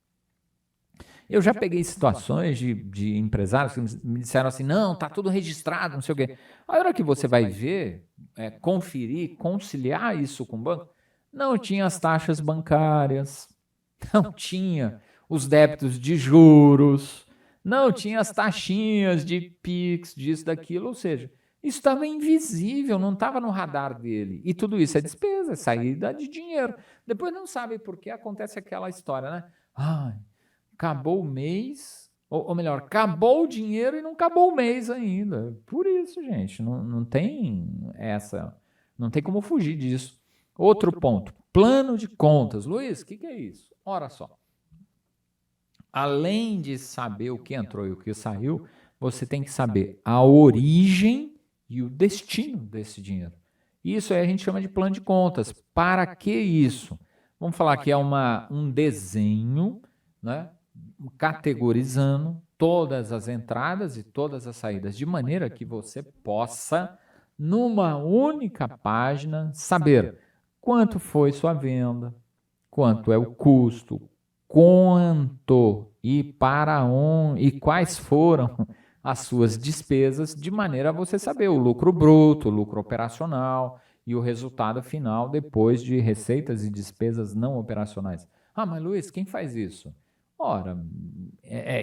Eu já peguei situações de empresários que me disseram assim, não, está tudo registrado, não sei o quê. A hora que você vai ver, conferir, conciliar isso com o banco, não tinha as taxas bancárias, não tinha os débitos de juros, não tinha as taxinhas de PIX, disso, daquilo, ou seja, isso estava invisível, não estava no radar dele. E tudo isso é despesa, é saída de dinheiro. Depois não sabe por que acontece aquela história, né? Acabou o mês, ou melhor, acabou o dinheiro e não acabou o mês ainda. Por isso, gente, não tem não tem como fugir disso. Outro ponto, plano de contas. Luiz, o que é isso? Ora só, além de saber o que entrou e o que saiu, você tem que saber a origem e o destino desse dinheiro. Isso aí a gente chama de plano de contas. Para que isso? Vamos falar que é um desenho, né? Categorizando todas as entradas e todas as saídas, de maneira que você possa, numa única página, saber quanto foi sua venda, quanto é o custo, quanto e para onde e quais foram as suas despesas, de maneira a você saber o lucro bruto, o lucro operacional e o resultado final depois de receitas e despesas não operacionais. Ah, mas Luiz, quem faz isso? Ora,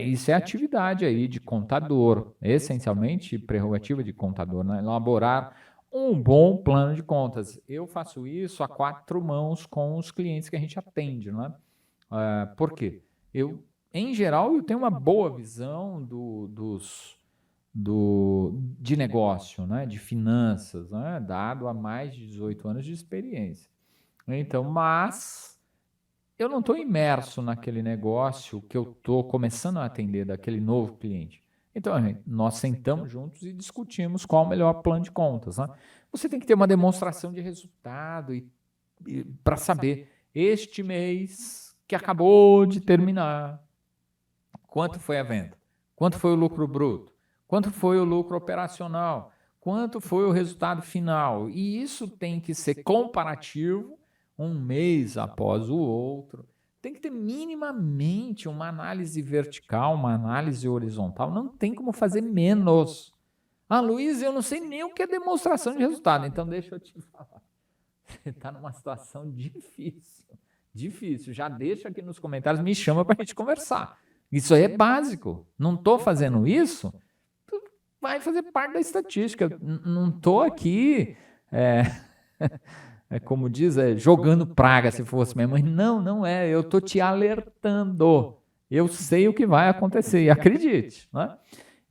isso é atividade aí de contador, essencialmente prerrogativa de contador, né? Elaborar um bom plano de contas. Eu faço isso a 4 mãos com os clientes que a gente atende, né? Por quê? Em geral, eu tenho uma boa visão de negócio, né? De finanças, né? Dado há mais de 18 anos de experiência. Então, mas eu não estou imerso naquele negócio que eu estou começando a atender daquele novo cliente. Então, nós sentamos juntos e discutimos qual o melhor plano de contas, né? Você tem que ter uma demonstração de resultado para saber, este mês que acabou de terminar, quanto foi a venda? Quanto foi o lucro bruto? Quanto foi o lucro operacional? Quanto foi o resultado final? E isso tem que ser comparativo um mês após o outro. Tem que ter minimamente uma análise vertical, uma análise horizontal. Não tem como fazer menos. Ah, Luiz, eu não sei nem o que é demonstração de resultado. Então, deixa eu te falar. Você está numa situação difícil. Difícil. Já deixa aqui nos comentários, me chama para a gente conversar. Isso aí é básico. Não estou fazendo isso, vai fazer parte da estatística. Não estou aqui, como diz, jogando praga se fosse minha mãe. Não, não é. Eu estou te alertando. Eu sei o que vai acontecer, e acredite. Né?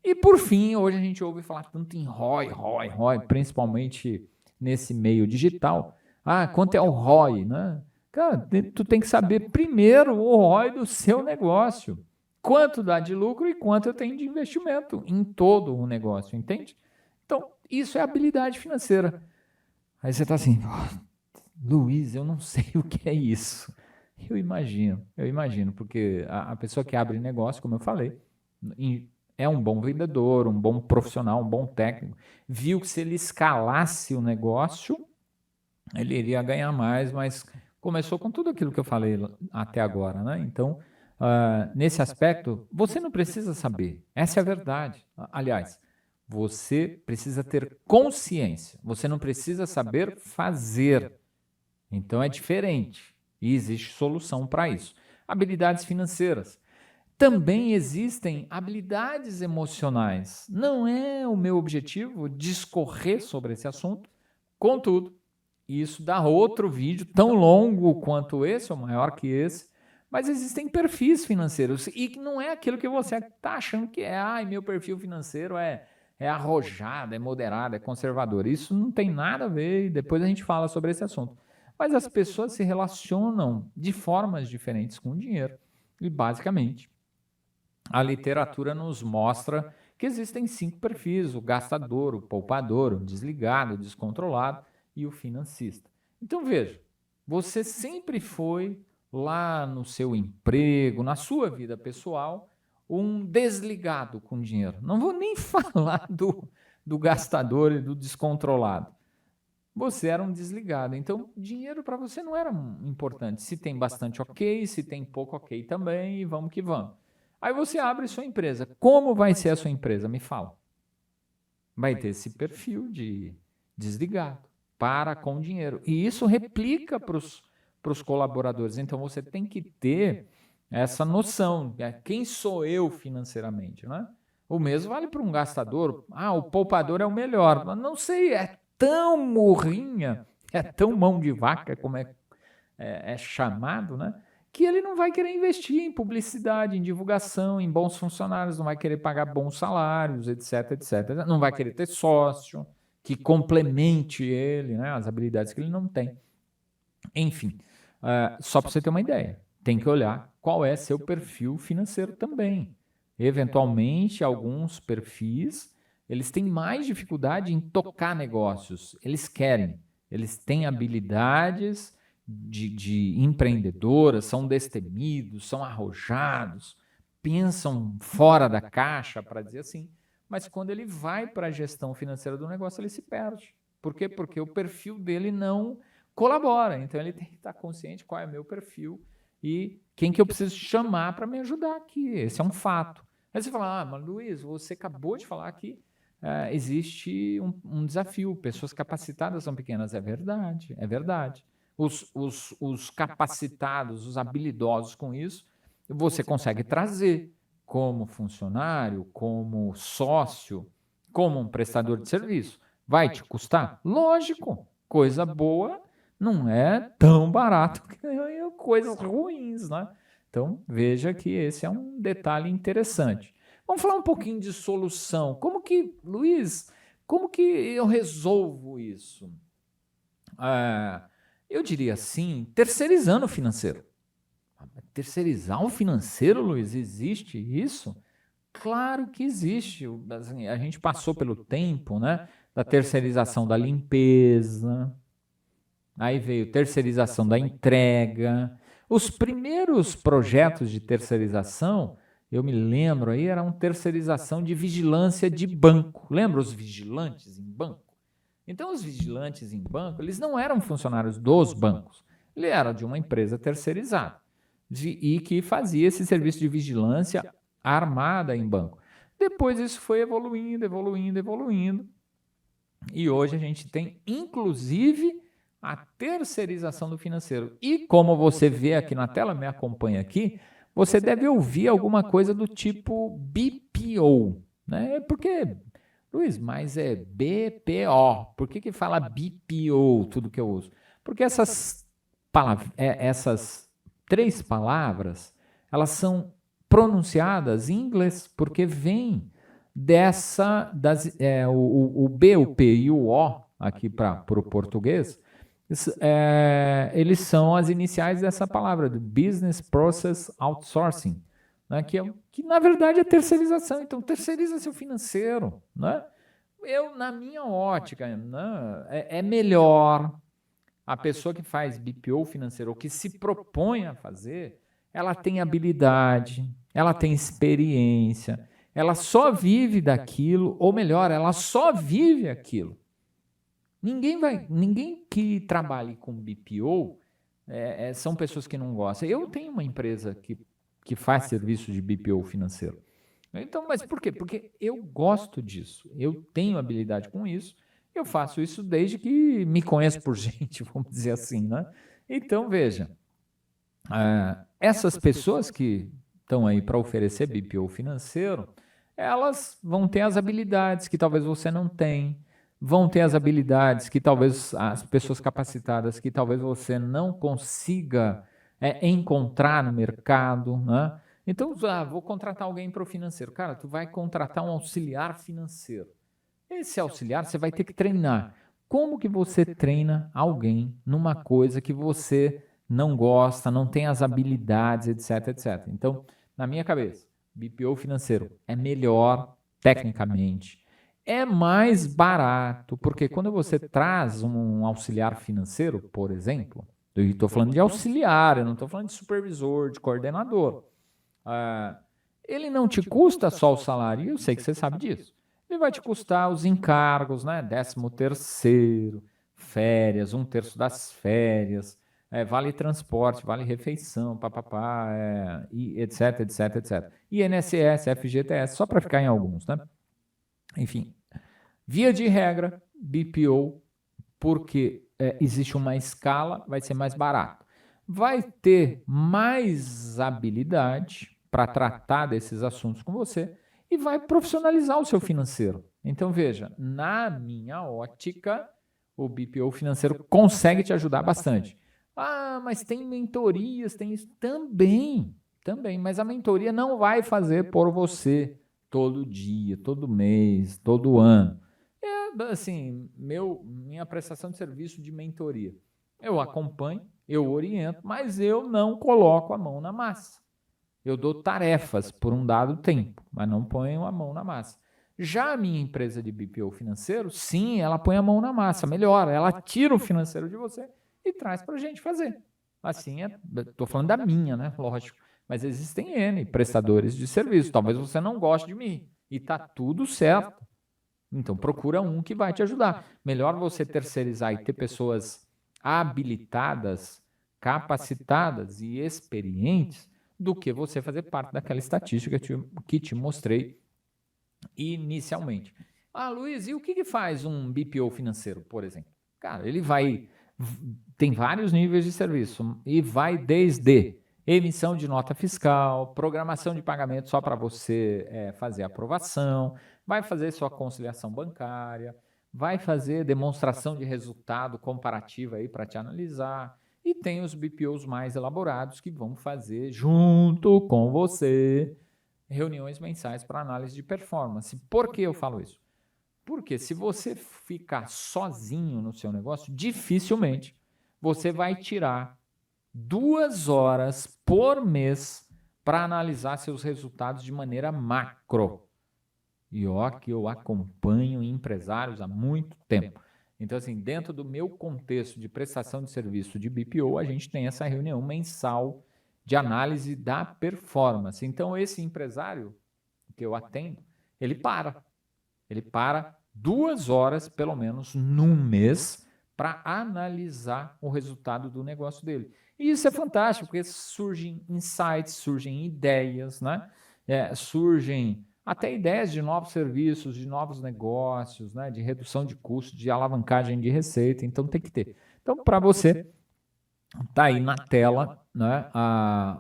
E por fim, hoje a gente ouve falar tanto em ROI, principalmente nesse meio digital. Ah, quanto é o ROI? Né? Cara, tu tem que saber primeiro o ROI do seu negócio. Quanto dá de lucro e quanto eu tenho de investimento em todo o negócio, entende? Então, isso é habilidade financeira. Aí você está assim, Luiz, eu não sei o que é isso. Eu imagino, porque a pessoa que abre negócio, como eu falei, é um bom vendedor, um bom profissional, um bom técnico. Viu que se ele escalasse o negócio, ele iria ganhar mais, mas começou com tudo aquilo que eu falei até agora, né? Então, nesse aspecto, você não precisa saber. Essa é a verdade. Aliás, você precisa ter consciência. Você não precisa saber fazer. Então, é diferente. E existe solução para isso. Habilidades financeiras. Também existem habilidades emocionais. Não é o meu objetivo discorrer sobre esse assunto. Contudo, isso dá outro vídeo tão longo quanto esse, ou maior que esse, mas existem perfis financeiros e não é aquilo que você está achando que é. Ai, meu perfil financeiro é arrojado, é moderado, é conservador. Isso não tem nada a ver e depois a gente fala sobre esse assunto. Mas as pessoas se relacionam de formas diferentes com o dinheiro e, basicamente, a literatura nos mostra que existem 5 perfis: o gastador, o poupador, o desligado, o descontrolado e o financista. Então veja, você sempre foi lá no seu emprego, na sua vida pessoal, um desligado com dinheiro. Não vou nem falar do gastador e do descontrolado. Você era um desligado. Então, dinheiro para você não era importante. Se tem bastante, ok. Se tem pouco, ok também. E vamos que vamos. Aí você abre sua empresa. Como vai ser a sua empresa? Me fala. Vai ter esse perfil de desligado para com dinheiro. E isso replica para os colaboradores. Então, você tem que ter essa noção. Quem sou eu financeiramente? Né? O mesmo vale para um gastador. Ah, o poupador é o melhor. Mas não sei, é tão morrinha, é tão mão de vaca, como é chamado, né? Que ele não vai querer investir em publicidade, em divulgação, em bons funcionários, não vai querer pagar bons salários, etc, etc. Não vai querer ter sócio que complemente ele, né, as habilidades que ele não tem. Enfim, só para você ter uma ideia, tem que olhar qual é seu perfil financeiro também. Eventualmente, alguns perfis, eles têm mais dificuldade em tocar negócios, eles têm habilidades de empreendedoras, são destemidos, são arrojados, pensam fora da caixa, para dizer assim, mas quando ele vai para a gestão financeira do negócio, ele se perde. Por quê? Porque o perfil dele não colabora, então ele tem que estar consciente qual é o meu perfil e quem que eu preciso chamar para me ajudar aqui. Esse é um fato. Aí você fala, mas Luiz, você acabou de falar que existe um desafio, pessoas capacitadas são pequenas. É verdade, é verdade. Os capacitados, os habilidosos com isso, você consegue trazer como funcionário, como sócio, como um prestador de serviço. Vai te custar? Lógico, coisa boa não é tão barato que coisas ruins, né? Então, veja que esse é um detalhe interessante. Vamos falar um pouquinho de solução. Luiz, como que eu resolvo isso? Eu diria assim, terceirizando o financeiro. Terceirizar o financeiro, Luiz, existe isso? Claro que existe. Assim, a gente passou pelo tempo, né, da terceirização da limpeza, aí veio terceirização da entrega. Os primeiros projetos de terceirização, eu me lembro aí, eram terceirização de vigilância de banco. Lembra os vigilantes em banco? Então, os vigilantes em banco, eles não eram funcionários dos bancos, ele era de uma empresa terceirizada e que fazia esse serviço de vigilância armada em banco. Depois isso foi evoluindo, evoluindo, evoluindo, e hoje a gente tem, inclusive, a terceirização do financeiro. E como você vê aqui na tela, me acompanha aqui, você deve ouvir alguma coisa do tipo BPO, né? Porque, Luiz, mas é BPO. Por que fala BPO, tudo que eu uso? Porque essas três palavras, elas são pronunciadas em inglês, porque vem o B, o P e o O, aqui para o português, eles são as iniciais dessa palavra, do Business Process Outsourcing, né, que na verdade é terceirização. Então, terceiriza seu financeiro. Né? Na minha ótica, né, é melhor a pessoa que faz BPO financeiro, ou que se propõe a fazer, ela tem habilidade, ela tem experiência, ela só vive daquilo, ou melhor, ela só vive aquilo. Ninguém que trabalhe com BPO são pessoas que não gostam. Eu tenho uma empresa que faz serviço de BPO financeiro. Então, mas por quê? Porque eu gosto disso, eu tenho habilidade com isso, eu faço isso desde que me conheço por gente, vamos dizer assim, né? Então, veja, essas pessoas que estão aí para oferecer BPO financeiro, elas vão ter as habilidades que talvez você não tem, vão ter as habilidades que talvez as pessoas capacitadas que talvez você não consiga encontrar no mercado, né? Então, vou contratar alguém para o financeiro. Cara, tu vai contratar um auxiliar financeiro. Esse auxiliar você vai ter que treinar. Como que você treina alguém numa coisa que você não gosta, não tem as habilidades, etc, etc. Então, na minha cabeça, BPO financeiro é melhor tecnicamente, é mais barato, porque quando você traz um auxiliar financeiro, por exemplo, eu estou falando de auxiliar, eu não estou falando de supervisor, de coordenador. Ele não te custa só o salário, eu sei que você sabe disso. Ele vai te custar os encargos, né? 13º, férias, 1/3 das férias, vale transporte, vale refeição, papapá, e etc, etc, etc. INSS, FGTS, só para ficar em alguns, né? Enfim, via de regra, BPO, porque existe uma escala, vai ser mais barato. Vai ter mais habilidade para tratar desses assuntos com você e vai profissionalizar o seu financeiro. Então, veja, na minha ótica, o BPO financeiro consegue te ajudar bastante. Mas tem mentorias, tem isso. Também, mas a mentoria não vai fazer por você todo dia, todo mês, todo ano. Assim, minha prestação de serviço de mentoria. Eu acompanho, eu oriento, mas eu não coloco a mão na massa. Eu dou tarefas por um dado tempo, mas não ponho a mão na massa. Já a minha empresa de BPO financeiro, sim, ela põe a mão na massa, melhor, ela tira o financeiro de você e traz para a gente fazer. Assim, estou falando da minha, né? Lógico. Mas existem N prestadores de serviço. Talvez você não goste de mim. E está tudo certo. Então, procura um que vai te ajudar. Melhor você terceirizar e ter pessoas habilitadas, capacitadas e experientes do que você fazer parte daquela estatística que te mostrei inicialmente. Luiz, e o que faz um BPO financeiro, por exemplo? Cara, tem vários níveis de serviço e vai desde emissão de nota fiscal, programação de pagamento só para você fazer a aprovação, vai fazer sua conciliação bancária, vai fazer demonstração de resultado comparativa aí para te analisar, e tem os BPOs mais elaborados que vão fazer junto com você reuniões mensais para análise de performance. Por que eu falo isso? Porque se você ficar sozinho no seu negócio, dificilmente você vai tirar 2 horas por mês para analisar seus resultados de maneira macro. E ó, que eu acompanho empresários há muito tempo. Então, assim, dentro do meu contexto de prestação de serviço de BPO, a gente tem essa reunião mensal de análise da performance. Então, esse empresário que eu atendo, ele para. Ele para 2 horas, pelo menos, num mês, para analisar o resultado do negócio dele. E isso é fantástico, porque surgem insights, surgem ideias, né? Surgem até ideias de novos serviços, de novos negócios, né? De redução de custos, de alavancagem de receita. Então, tem que ter. Então, para você, tá aí na tela, né?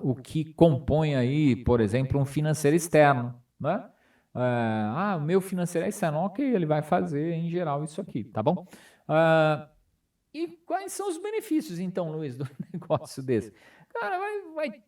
O que compõe aí, por exemplo, um financeiro externo, né? O meu financeiro é externo, ok, ele vai fazer em geral isso aqui, tá bom? E quais são os benefícios, então, Luiz, do negócio desse? Cara, vai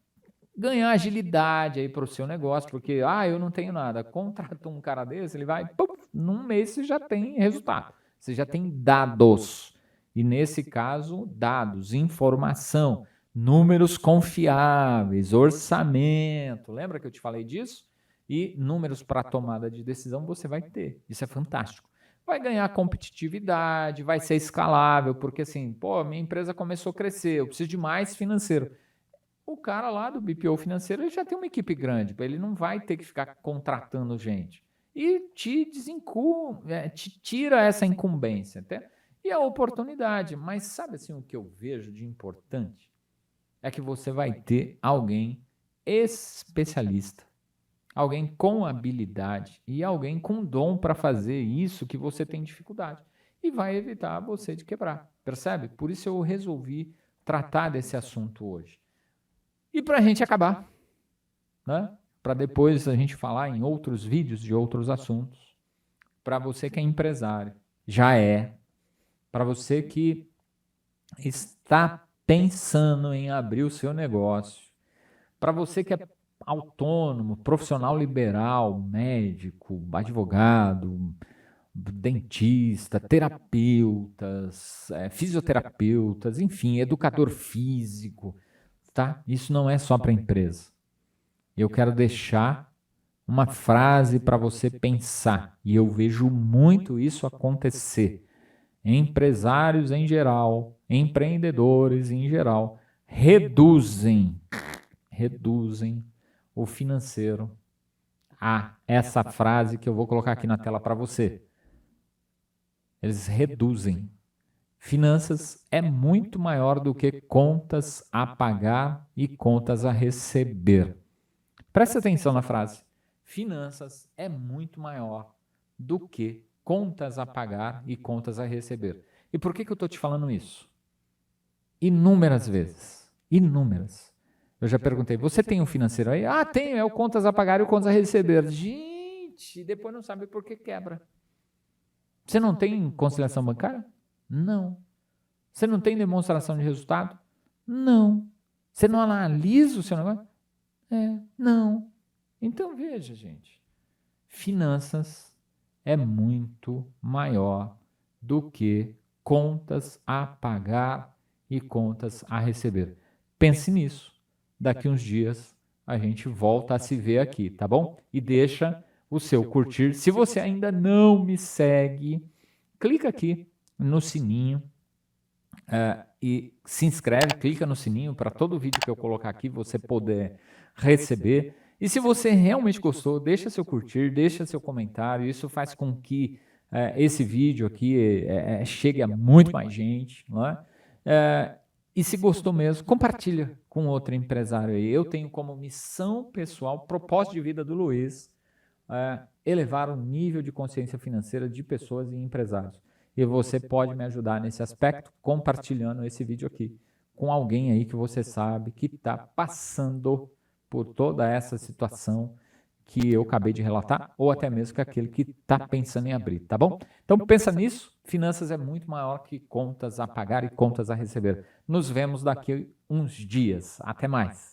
ganhar agilidade aí para o seu negócio, porque, eu não tenho nada. Contrata um cara desse, ele vai, pum, num mês você já tem resultado, você já tem dados. E nesse caso, dados, informação, números confiáveis, orçamento. Lembra que eu te falei disso? E números para tomada de decisão você vai ter. Isso é fantástico. Vai ganhar competitividade, vai ser escalável, porque assim, minha empresa começou a crescer, eu preciso de mais financeiro. O cara lá do BPO financeiro ele já tem uma equipe grande, ele não vai ter que ficar contratando gente. E te tira essa incumbência. Até, e a oportunidade. Mas sabe assim o que eu vejo de importante? É que você vai ter alguém especialista, alguém com habilidade e alguém com dom para fazer isso que você tem dificuldade. E vai evitar você de quebrar, percebe? Por isso eu resolvi tratar desse assunto hoje. E para a gente acabar, né? Para depois a gente falar em outros vídeos de outros assuntos, para você que é empresário, para você que está pensando em abrir o seu negócio, para você que é autônomo, profissional liberal, médico, advogado, dentista, terapeutas, fisioterapeutas, enfim, educador físico, tá? Isso não é só para empresa. Eu quero deixar uma frase para você pensar, e eu vejo muito isso acontecer. Empresários em geral, empreendedores em geral, reduzem o financeiro a essa frase que eu vou colocar aqui na tela para você. Eles reduzem. Finanças é muito maior do que contas a pagar e contas a receber. Presta atenção na frase. Finanças é muito maior do que contas a pagar e contas a receber. E por que eu estou te falando isso? Inúmeras vezes. Inúmeras. Eu já perguntei, você tem um financeiro aí? Tenho, é o contas a pagar e o contas a receber. Gente, depois não sabe por que quebra. Você não tem conciliação bancária? Não. Você não tem demonstração de resultado? Não. Você não analisa o seu negócio? Não. Então veja, gente, finanças é muito maior do que contas a pagar e contas a receber. Pense nisso. Daqui uns dias a gente volta a se ver aqui, tá bom? E deixa o seu curtir. Se você ainda não me segue, clica aqui no sininho e se inscreve, clica no sininho para todo vídeo que eu colocar aqui você poder receber. E se você realmente gostou, deixa seu curtir, deixa seu comentário. Isso faz com que esse vídeo aqui chegue a muito mais gente, não é? E se gostou mesmo, compartilha com outro empresário aí. Eu tenho como missão pessoal, propósito de vida do Luiz, elevar o nível de consciência financeira de pessoas e empresários. E você pode me ajudar nesse aspecto compartilhando esse vídeo aqui com alguém aí que você sabe que está passando por toda essa situação que eu acabei de relatar, ou até mesmo com aquele que está pensando em abrir, tá bom? Então pensa nisso, finanças é muito maior que contas a pagar e contas a receber. Nos vemos daqui uns dias. Até mais.